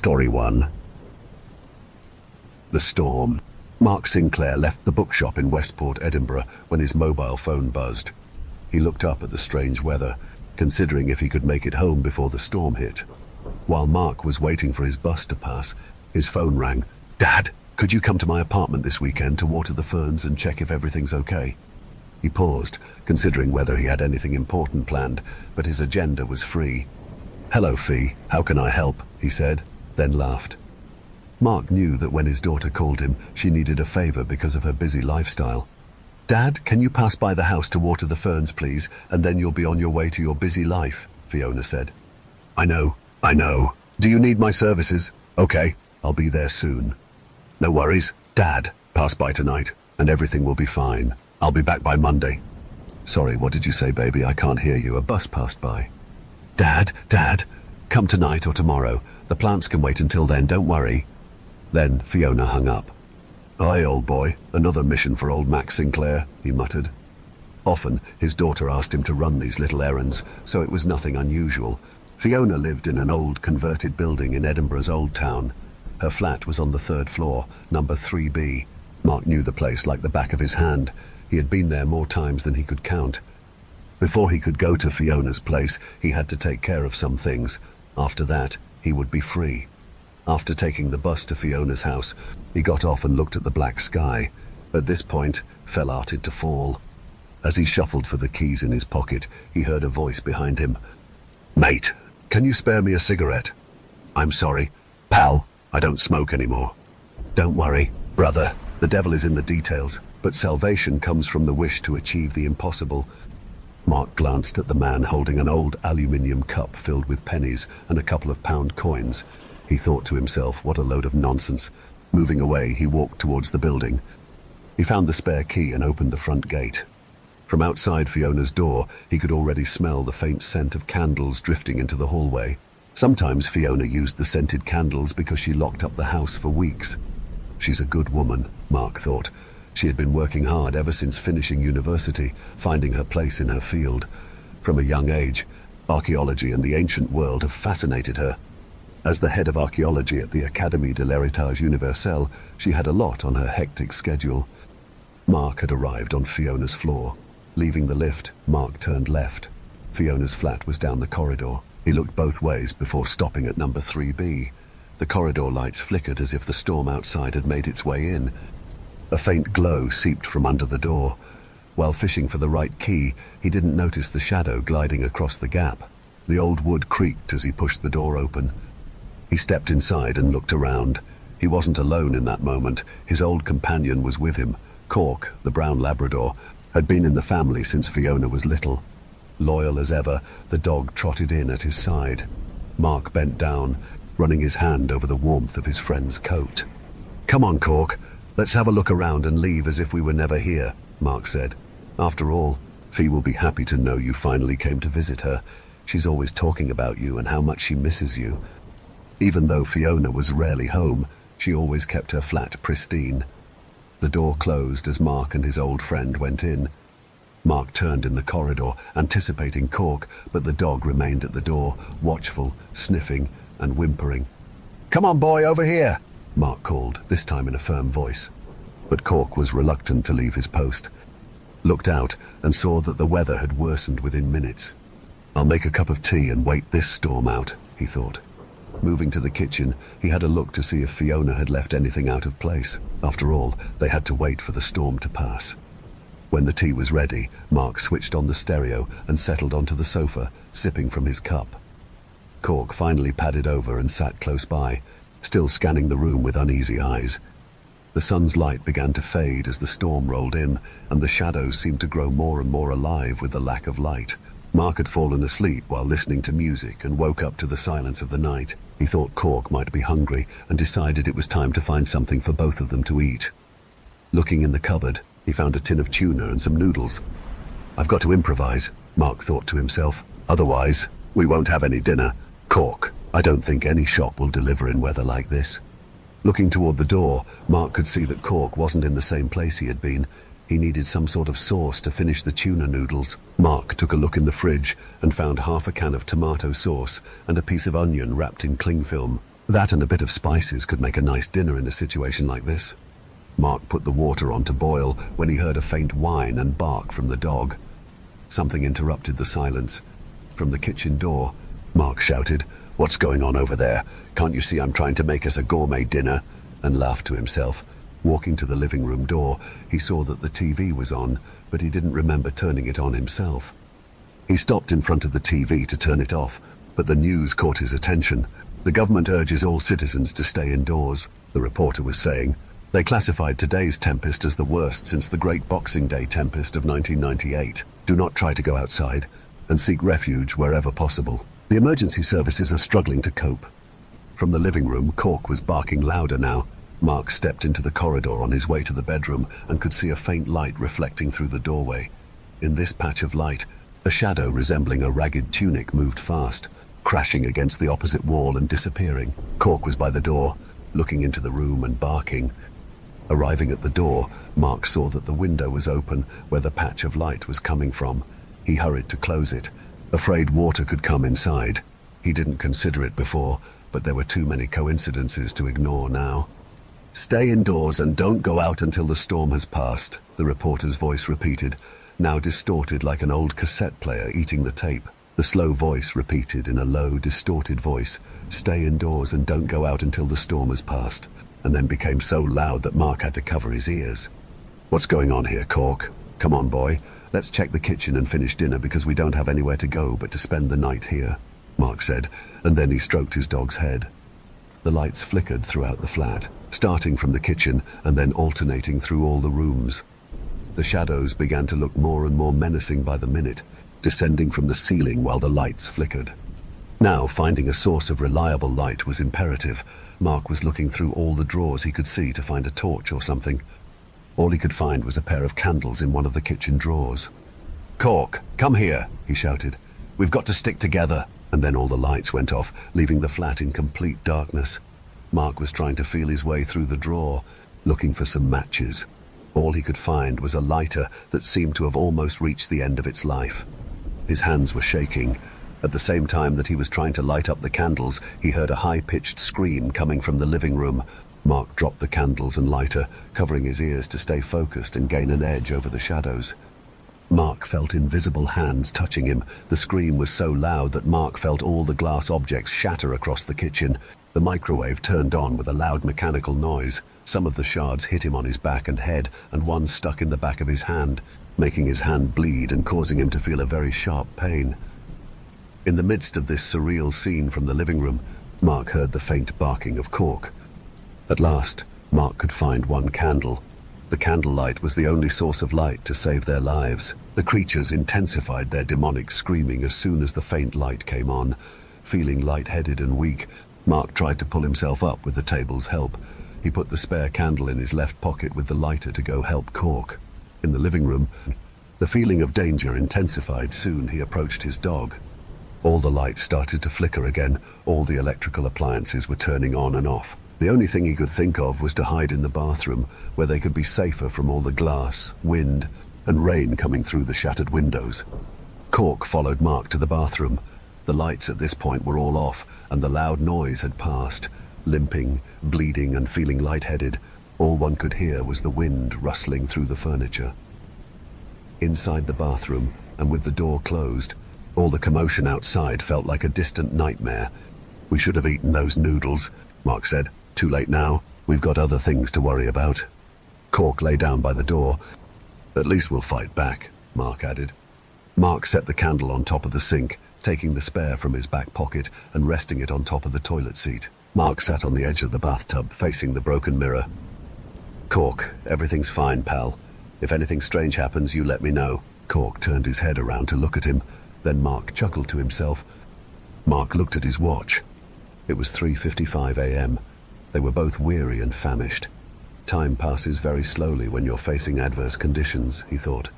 Story 1. The Storm. Mark Sinclair left the bookshop in Westport, Edinburgh, when his mobile phone buzzed. He looked up at the strange weather, considering if he could make it home before the storm hit. While Mark was waiting for his bus to pass, his phone rang. "Dad, could you come to my apartment this weekend to water the ferns and check if everything's okay?" He paused, considering whether he had anything important planned, but his agenda was free. "Hello, Fee. How can I help?" he said, then laughed. Mark knew that when his daughter called him, she needed a favor because of her busy lifestyle. "Dad, can you pass by the house to water the ferns, please, and then you'll be on your way to your busy life," Fiona said. I know. Do you need my services? Okay, I'll be there soon." "No worries. Dad, pass by tonight, and everything will be fine. I'll be back by Monday." "Sorry, what did you say, baby? I can't hear you. A bus passed by." Dad, come tonight or tomorrow. The plants can wait until then, don't worry." Then Fiona hung up. "Aye, old boy, another mission for old Max Sinclair," he muttered. Often, his daughter asked him to run these little errands, so it was nothing unusual. Fiona lived in an old converted building in Edinburgh's Old Town. Her flat was on the 3rd floor, number 3B. Mark knew the place like the back of his hand. He had been there more times than he could count. Before he could go to Fiona's place, he had to take care of some things. After that, he would be free. After taking the bus to Fiona's house, he got off and looked at the black sky. At this point, fell arted to fall. As he shuffled for the keys in his pocket, he heard a voice behind him. "Mate, can you spare me a cigarette?" "I'm sorry, pal, I don't smoke anymore." "Don't worry, brother, the devil is in the details, but salvation comes from the wish to achieve the impossible." Mark glanced at the man holding an old aluminium cup filled with pennies and a couple of pound coins. He thought to himself, what a load of nonsense. Moving away, he walked towards the building. He found the spare key and opened the front gate. From outside Fiona's door, he could already smell the faint scent of candles drifting into the hallway. Sometimes Fiona used the scented candles because she locked up the house for weeks. She's a good woman, Mark thought. She had been working hard ever since finishing university, finding her place in her field. From a young age, archaeology and the ancient world have fascinated her. As the head of archaeology at the Académie de l'Héritage Universel, she had a lot on her hectic schedule. Mark had arrived on Fiona's floor. Leaving the lift, Mark turned left. Fiona's flat was down the corridor. He looked both ways before stopping at number 3B. The corridor lights flickered as if the storm outside had made its way in. A faint glow seeped from under the door. While fishing for the right key, he didn't notice the shadow gliding across the gap. The old wood creaked as he pushed the door open. He stepped inside and looked around. He wasn't alone in that moment. His old companion was with him. Cork, the brown Labrador, had been in the family since Fiona was little. Loyal as ever, the dog trotted in at his side. Mark bent down, running his hand over the warmth of his friend's coat. "Come on, Cork. Let's have a look around and leave as if we were never here," Mark said. "After all, Fee will be happy to know you finally came to visit her. She's always talking about you and how much she misses you." Even though Fiona was rarely home, she always kept her flat pristine. The door closed as Mark and his old friend went in. Mark turned in the corridor, anticipating Cork, but the dog remained at the door, watchful, sniffing and whimpering. "Come on, boy, over here," Mark called, this time in a firm voice. But Cork was reluctant to leave his post. Looked out and saw that the weather had worsened within minutes. "I'll make a cup of tea and wait this storm out," he thought. Moving to the kitchen, he had a look to see if Fiona had left anything out of place. After all, they had to wait for the storm to pass. When the tea was ready, Mark switched on the stereo and settled onto the sofa, sipping from his cup. Cork finally padded over and sat close by, still scanning the room with uneasy eyes. The sun's light began to fade as the storm rolled in, and the shadows seemed to grow more and more alive with the lack of light. Mark had fallen asleep while listening to music and woke up to the silence of the night. He thought Cork might be hungry and decided it was time to find something for both of them to eat. Looking in the cupboard, he found a tin of tuna and some noodles. "I've got to improvise," Mark thought to himself. "Otherwise, we won't have any dinner. Cork, I don't think any shop will deliver in weather like this." Looking toward the door, Mark could see that Cork wasn't in the same place he had been. He needed some sort of sauce to finish the tuna noodles. Mark took a look in the fridge and found half a can of tomato sauce and a piece of onion wrapped in cling film. That and a bit of spices could make a nice dinner in a situation like this. Mark put the water on to boil when he heard a faint whine and bark from the dog. Something interrupted the silence. From the kitchen door, Mark shouted, "What's going on over there? Can't you see I'm trying to make us a gourmet dinner?" and laughed to himself. Walking to the living room door, he saw that the TV was on, but he didn't remember turning it on himself. He stopped in front of the TV to turn it off, but the news caught his attention. "The government urges all citizens to stay indoors," the reporter was saying. They classified today's tempest as the worst since the Great Boxing Day tempest of 1998. "Do not try to go outside and seek refuge wherever possible. The emergency services are struggling to cope." From the living room, Cork was barking louder now. Mark stepped into the corridor on his way to the bedroom and could see a faint light reflecting through the doorway. In this patch of light, a shadow resembling a ragged tunic moved fast, crashing against the opposite wall and disappearing. Cork was by the door, looking into the room and barking. Arriving at the door, Mark saw that the window was open where the patch of light was coming from. He hurried to close it, afraid water could come inside. He didn't consider it before, but there were too many coincidences to ignore now. "Stay indoors and don't go out until the storm has passed," the reporter's voice repeated, now distorted like an old cassette player eating the tape. The slow voice repeated in a low, distorted voice, "Stay indoors and don't go out until the storm has passed," and then became so loud that Mark had to cover his ears. "What's going on here, Cork? Come on, boy. Let's check the kitchen and finish dinner because we don't have anywhere to go but to spend the night here," Mark said, and then he stroked his dog's head. The lights flickered throughout the flat, starting from the kitchen and then alternating through all the rooms. The shadows began to look more and more menacing by the minute, descending from the ceiling while the lights flickered. Now, finding a source of reliable light was imperative. Mark was looking through all the drawers he could see to find a torch or something. All he could find was a pair of candles in one of the kitchen drawers. "Cork, come here," he shouted. "We've got to stick together." And then all the lights went off, leaving the flat in complete darkness. Mark was trying to feel his way through the drawer, looking for some matches. All he could find was a lighter that seemed to have almost reached the end of its life. His hands were shaking. At the same time that he was trying to light up the candles, he heard a high-pitched scream coming from the living room. Mark dropped the candles and lighter, covering his ears to stay focused and gain an edge over the shadows. Mark felt invisible hands touching him. The scream was so loud that Mark felt all the glass objects shatter across the kitchen. The microwave turned on with a loud mechanical noise. Some of the shards hit him on his back and head, and one stuck in the back of his hand, making his hand bleed and causing him to feel a very sharp pain. In the midst of this surreal scene from the living room, Mark heard the faint barking of Cork. At last, Mark could find one candle. The candlelight was the only source of light to save their lives. The creatures intensified their demonic screaming as soon as the faint light came on. Feeling lightheaded and weak, Mark tried to pull himself up with the table's help. He put the spare candle in his left pocket with the lighter to go help Cork. In the living room, the feeling of danger intensified. Soon he approached his dog. All the lights started to flicker again. All the electrical appliances were turning on and off. The only thing he could think of was to hide in the bathroom, where they could be safer from all the glass, wind, and rain coming through the shattered windows. Cork followed Mark to the bathroom. The lights at this point were all off, and the loud noise had passed. Limping, bleeding, and feeling lightheaded, all one could hear was the wind rustling through the furniture. Inside the bathroom, and with the door closed, all the commotion outside felt like a distant nightmare. "We should have eaten those noodles," Mark said. "Too late now. We've got other things to worry about." Cork lay down by the door. "At least we'll fight back," Mark added. Mark set the candle on top of the sink, taking the spare from his back pocket and resting it on top of the toilet seat. Mark sat on the edge of the bathtub, facing the broken mirror. "Cork, everything's fine, pal. If anything strange happens, you let me know." Cork turned his head around to look at him. Then Mark chuckled to himself. Mark looked at his watch. It was 3:55 a.m. They were both weary and famished. Time passes very slowly when you're facing adverse conditions, he thought.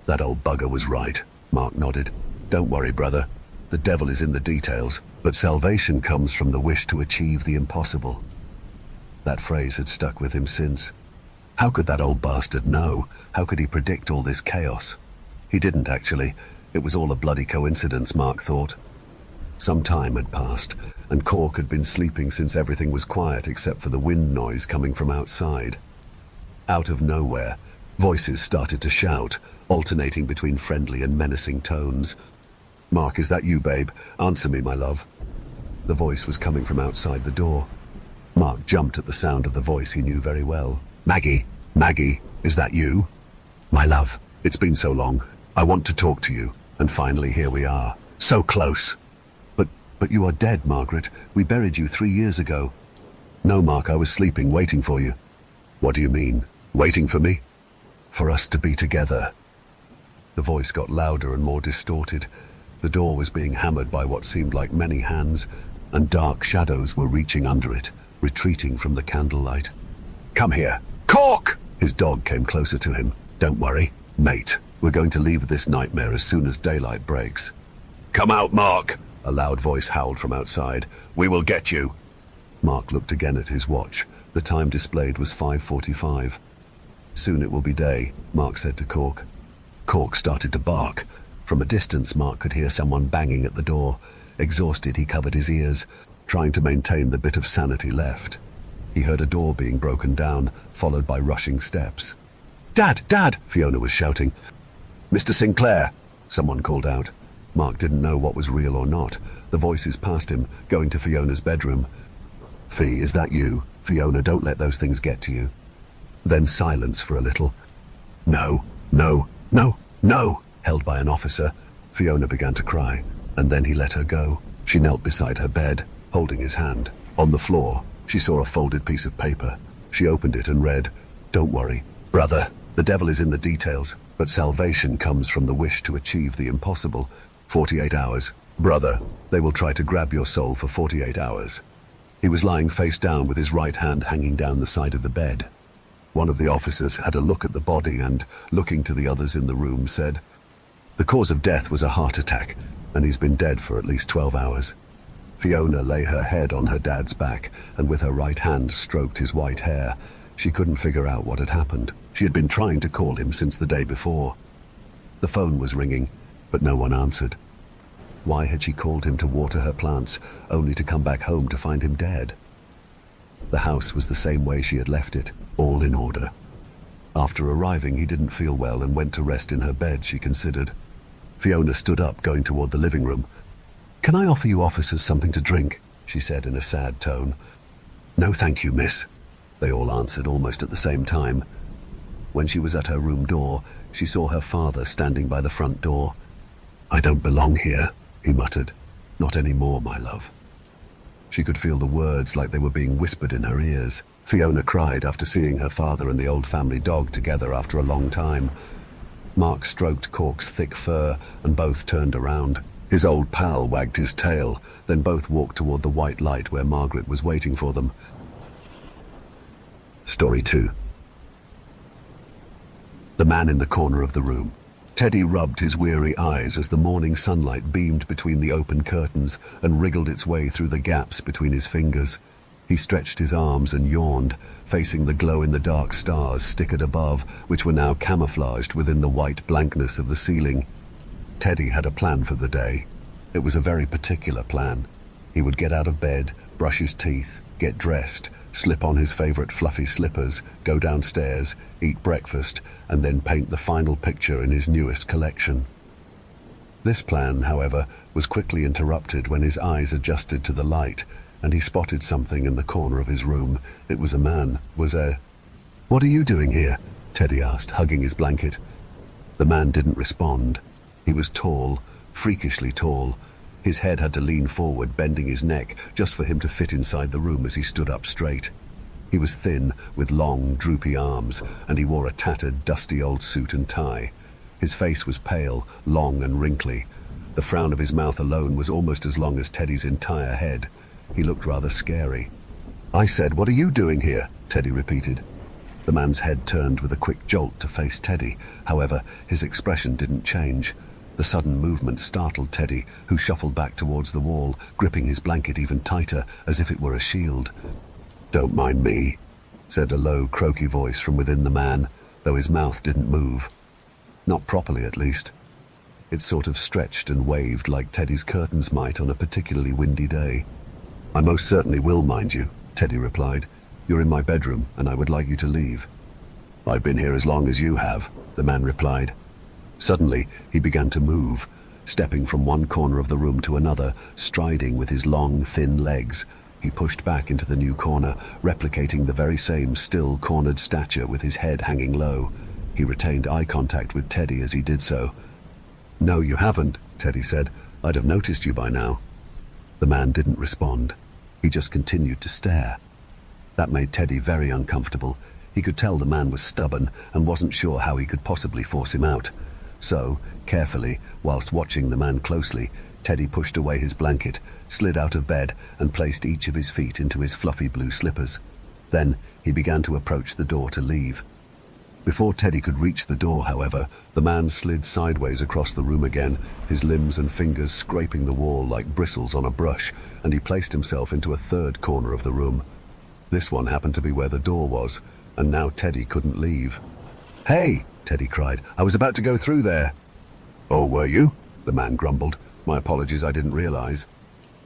"That old bugger was right," Mark nodded. "Don't worry, brother. The devil is in the details, but salvation comes from the wish to achieve the impossible." That phrase had stuck with him since. How could that old bastard know? How could he predict all this chaos? He didn't, actually. It was all a bloody coincidence, Mark thought. Some time had passed, and Cork had been sleeping since everything was quiet except for the wind noise coming from outside. Out of nowhere, voices started to shout, alternating between friendly and menacing tones. "Mark, is that you, babe? Answer me, my love." The voice was coming from outside the door. Mark jumped at the sound of the voice he knew very well. "Maggie, Maggie, is that you?" "My love, it's been so long. I want to talk to you, and finally here we are. So close." But you are dead, Margaret. We buried you 3 years ago." "No, Mark, I was sleeping, waiting for you." "What do you mean? Waiting for me?" "For us to be together." The voice got louder and more distorted. The door was being hammered by what seemed like many hands, and dark shadows were reaching under it, retreating from the candlelight. "Come here. Cork!" His dog came closer to him. "Don't worry, mate. We're going to leave this nightmare as soon as daylight breaks." "Come out, Mark!" A loud voice howled from outside. "We will get you." Mark looked again at his watch. The time displayed was 5:45. "Soon it will be day," Mark said to Cork. Cork started to bark. From a distance, Mark could hear someone banging at the door. Exhausted, he covered his ears, trying to maintain the bit of sanity left. He heard a door being broken down, followed by rushing steps. "Dad! Dad!" Fiona was shouting. "Mr. Sinclair!" someone called out. Mark didn't know what was real or not. The voices passed him, going to Fiona's bedroom. "Fee, is that you? Fiona, don't let those things get to you." Then silence for a little. "No, no, no, no!" Held by an officer. Fiona began to cry, and then he let her go. She knelt beside her bed, holding his hand. On the floor, she saw a folded piece of paper. She opened it and read, "Don't worry, brother. The devil is in the details, but salvation comes from the wish to achieve the impossible. 48 hours. Brother, they will try to grab your soul for 48 hours. He was lying face down with his right hand hanging down the side of the bed. One of the officers had a look at the body and, looking to the others in the room, said, "The cause of death was a heart attack, and he's been dead for at least 12 hours. Fiona lay her head on her dad's back and with her right hand stroked his white hair. She couldn't figure out what had happened. She had been trying to call him since the day before. The phone was ringing, but no one answered. Why had she called him to water her plants, only to come back home to find him dead? The house was the same way she had left it, all in order. After arriving, he didn't feel well and went to rest in her bed, she considered. Fiona stood up, going toward the living room. "Can I offer you officers something to drink?" she said in a sad tone. "No, thank you, miss," they all answered almost at the same time. When she was at her room door, she saw her father standing by the front door. "I don't belong here," he muttered. "Not anymore, my love." She could feel the words like they were being whispered in her ears. Fiona cried after seeing her father and the old family dog together after a long time. Mark stroked Cork's thick fur, and both turned around. His old pal wagged his tail, then both walked toward the white light where Margaret was waiting for them. Story 2. The man in the corner of the room. Teddy rubbed his weary eyes as the morning sunlight beamed between the open curtains and wriggled its way through the gaps between his fingers. He stretched his arms and yawned, facing the glow-in-the-dark stars stickered above, which were now camouflaged within the white blankness of the ceiling. Teddy had a plan for the day. It was a very particular plan. He would get out of bed, brush his teeth, get dressed, slip on his favorite fluffy slippers, go downstairs, eat breakfast, and then paint the final picture in his newest collection. This plan, however, was quickly interrupted when his eyes adjusted to the light, and he spotted something in the corner of his room. It was a man. "What are you doing here?" Teddy asked, hugging his blanket. The man didn't respond. He was tall, freakishly tall. His head had to lean forward, bending his neck, just for him to fit inside the room as he stood up straight. He was thin, with long, droopy arms, and he wore a tattered, dusty old suit and tie. His face was pale, long and wrinkly. The frown of his mouth alone was almost as long as Teddy's entire head. He looked rather scary. "I said, what are you doing here?" Teddy repeated. The man's head turned with a quick jolt to face Teddy. However, his expression didn't change. The sudden movement startled Teddy, who shuffled back towards the wall, gripping his blanket even tighter, as if it were a shield. "Don't mind me," said a low, croaky voice from within the man, though his mouth didn't move. Not properly, at least. It sort of stretched and waved like Teddy's curtains might on a particularly windy day. "I most certainly will, mind you," Teddy replied. "You're in my bedroom, and I would like you to leave." "I've been here as long as you have," the man replied. Suddenly, he began to move, stepping from one corner of the room to another, striding with his long, thin legs. He pushed back into the new corner, replicating the very same still, cornered stature with his head hanging low. He retained eye contact with Teddy as he did so. "No, you haven't," Teddy said. "I'd have noticed you by now." The man didn't respond. He just continued to stare. That made Teddy very uncomfortable. He could tell the man was stubborn and wasn't sure how he could possibly force him out. So, carefully, whilst watching the man closely, Teddy pushed away his blanket, slid out of bed, and placed each of his feet into his fluffy blue slippers. Then, he began to approach the door to leave. Before Teddy could reach the door, however, the man slid sideways across the room again, his limbs and fingers scraping the wall like bristles on a brush, and he placed himself into a third corner of the room. This one happened to be where the door was, and now Teddy couldn't leave. "Hey!" Teddy cried. "I was about to go through there." "Oh, were you?" the man grumbled. "My apologies, I didn't realize."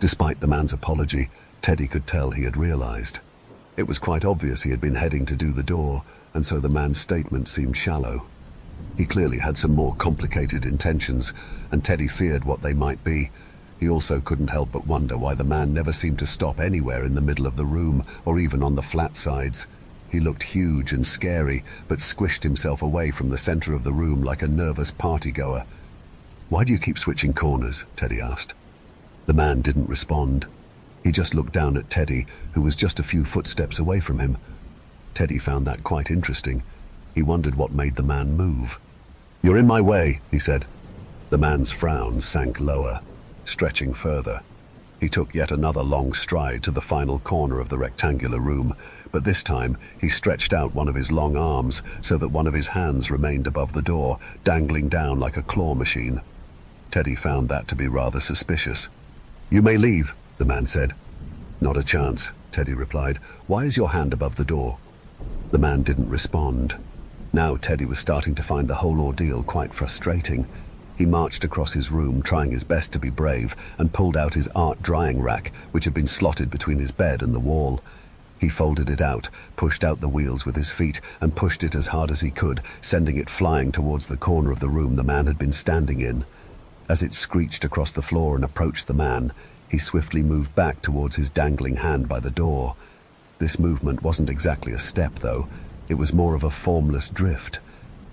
Despite the man's apology, Teddy could tell he had realized. It was quite obvious he had been heading to do the door, and so the man's statement seemed shallow. He clearly had some more complicated intentions, and Teddy feared what they might be. He also couldn't help but wonder why the man never seemed to stop anywhere in the middle of the room, or even on the flat sides. He looked huge and scary, but squished himself away from the center of the room like a nervous partygoer. "Why do you keep switching corners?" Teddy asked. The man didn't respond. He just looked down at Teddy, who was just a few footsteps away from him. Teddy found that quite interesting. He wondered what made the man move. "You're in my way," he said. The man's frown sank lower, stretching further. He took yet another long stride to the final corner of the rectangular room, but this time he stretched out one of his long arms so that one of his hands remained above the door, dangling down like a claw machine. Teddy found that to be rather suspicious. "You may leave," the man said. "Not a chance," Teddy replied. "Why is your hand above the door?" The man didn't respond. Now Teddy was starting to find the whole ordeal quite frustrating. He marched across his room, trying his best to be brave, and pulled out his art drying rack, which had been slotted between his bed and the wall. He folded it out, pushed out the wheels with his feet, and pushed it as hard as he could, sending it flying towards the corner of the room the man had been standing in. As it screeched across the floor and approached the man, he swiftly moved back towards his dangling hand by the door. This movement wasn't exactly a step, though. It was more of a formless drift,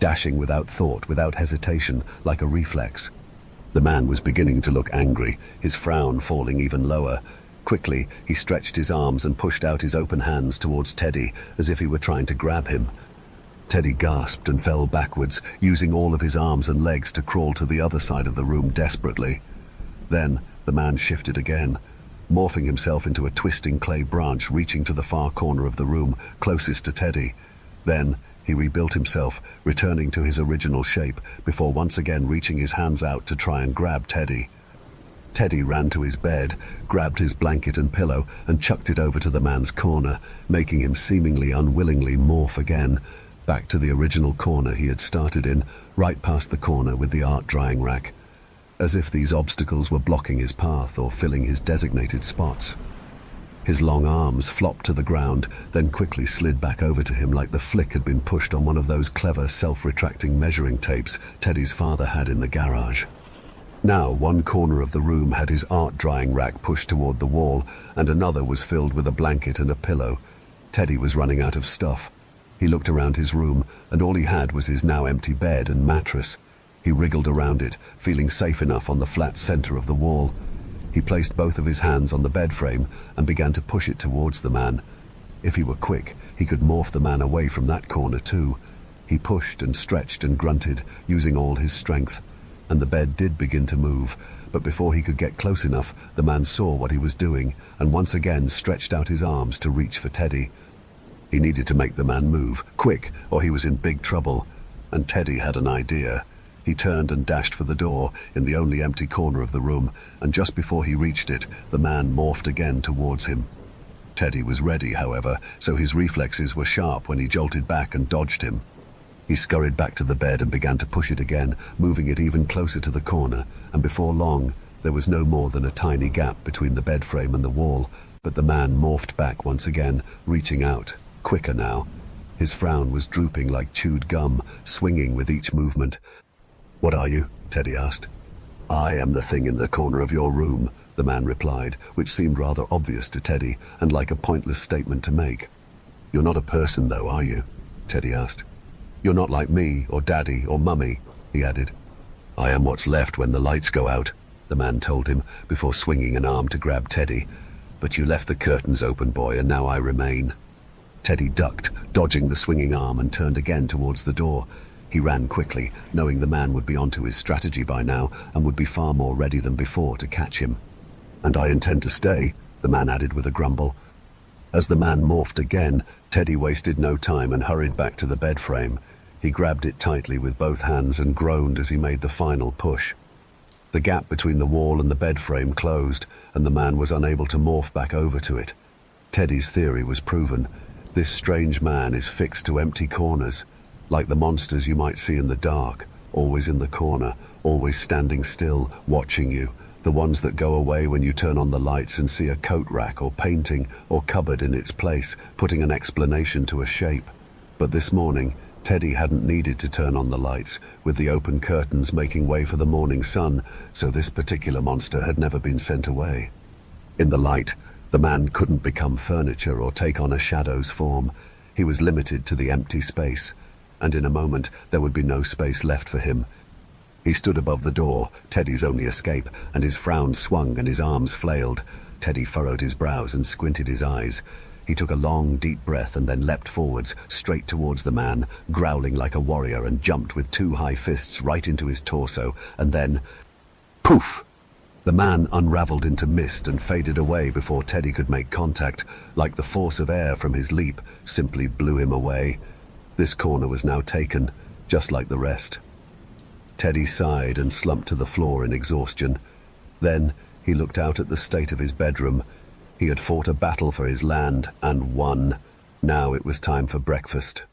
dashing without thought, without hesitation, like a reflex. The man was beginning to look angry, his frown falling even lower. Quickly, he stretched his arms and pushed out his open hands towards Teddy, as if he were trying to grab him. Teddy gasped and fell backwards, using all of his arms and legs to crawl to the other side of the room desperately. Then, the man shifted again, morphing himself into a twisting clay branch reaching to the far corner of the room, closest to Teddy. Then, he rebuilt himself, returning to his original shape, before once again reaching his hands out to try and grab Teddy. Teddy ran to his bed, grabbed his blanket and pillow, and chucked it over to the man's corner, making him seemingly unwillingly morph again, back to the original corner he had started in, right past the corner with the art drying rack, as if these obstacles were blocking his path or filling his designated spots. His long arms flopped to the ground, then quickly slid back over to him like the flick had been pushed on one of those clever self-retracting measuring tapes Teddy's father had in the garage. Now, one corner of the room had his art drying rack pushed toward the wall, and another was filled with a blanket and a pillow. Teddy was running out of stuff. He looked around his room, and all he had was his now empty bed and mattress. He wriggled around it, feeling safe enough on the flat center of the wall. He placed both of his hands on the bed frame and began to push it towards the man. If he were quick, he could morph the man away from that corner too. He pushed and stretched and grunted, using all his strength, and the bed did begin to move, but before he could get close enough, the man saw what he was doing and once again stretched out his arms to reach for Teddy. He needed to make the man move, quick, or he was in big trouble, and Teddy had an idea. He turned and dashed for the door in the only empty corner of the room, and just before he reached it, the man morphed again towards him. Teddy was ready, however, so his reflexes were sharp when he jolted back and dodged him. He scurried back to the bed and began to push it again, moving it even closer to the corner, and before long, there was no more than a tiny gap between the bed frame and the wall, but the man morphed back once again, reaching out, quicker now. His frown was drooping like chewed gum, swinging with each movement. "What are you?" Teddy asked. "I am the thing in the corner of your room," the man replied, which seemed rather obvious to Teddy and like a pointless statement to make. "You're not a person, though, are you?" Teddy asked. "You're not like me, or Daddy, or Mummy," he added. "I am what's left when the lights go out," the man told him, before swinging an arm to grab Teddy. "But you left the curtains open, boy, and now I remain." Teddy ducked, dodging the swinging arm, and turned again towards the door. He ran quickly, knowing the man would be onto his strategy by now and would be far more ready than before to catch him. "And I intend to stay," the man added with a grumble. As the man morphed again, Teddy wasted no time and hurried back to the bed frame. He grabbed it tightly with both hands and groaned as he made the final push. The gap between the wall and the bed frame closed, and the man was unable to morph back over to it. Teddy's theory was proven. This strange man is fixed to empty corners, like the monsters you might see in the dark, always in the corner, always standing still, watching you, the ones that go away when you turn on the lights and see a coat rack or painting or cupboard in its place, putting an explanation to a shape. But this morning, Teddy hadn't needed to turn on the lights, with the open curtains making way for the morning sun, so this particular monster had never been sent away. In the light, the man couldn't become furniture or take on a shadow's form. He was limited to the empty space, and in a moment there would be no space left for him. He stood above the door, Teddy's only escape, and his frown swung and his arms flailed. Teddy furrowed his brows and squinted his eyes. He took a long, deep breath and then leapt forwards, straight towards the man, growling like a warrior, and jumped with two high fists right into his torso, and then... poof! The man unraveled into mist and faded away before Teddy could make contact, like the force of air from his leap simply blew him away. This corner was now taken, just like the rest. Teddy sighed and slumped to the floor in exhaustion. Then he looked out at the state of his bedroom. He had fought a battle for his land and won. Now it was time for breakfast.